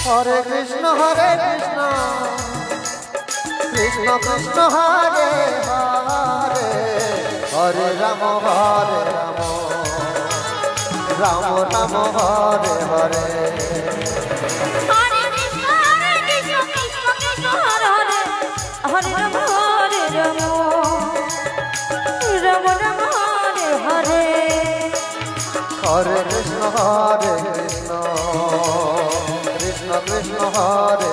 Hare Krishna Krishna Krishna Hare Hare Hare Ram Ram Ram Hare Hare Hare Krishna Krishna Krishna Hare Hare Hare Ram Ram Ram Hare Hare Hare Krishna Krishna Krishna Hare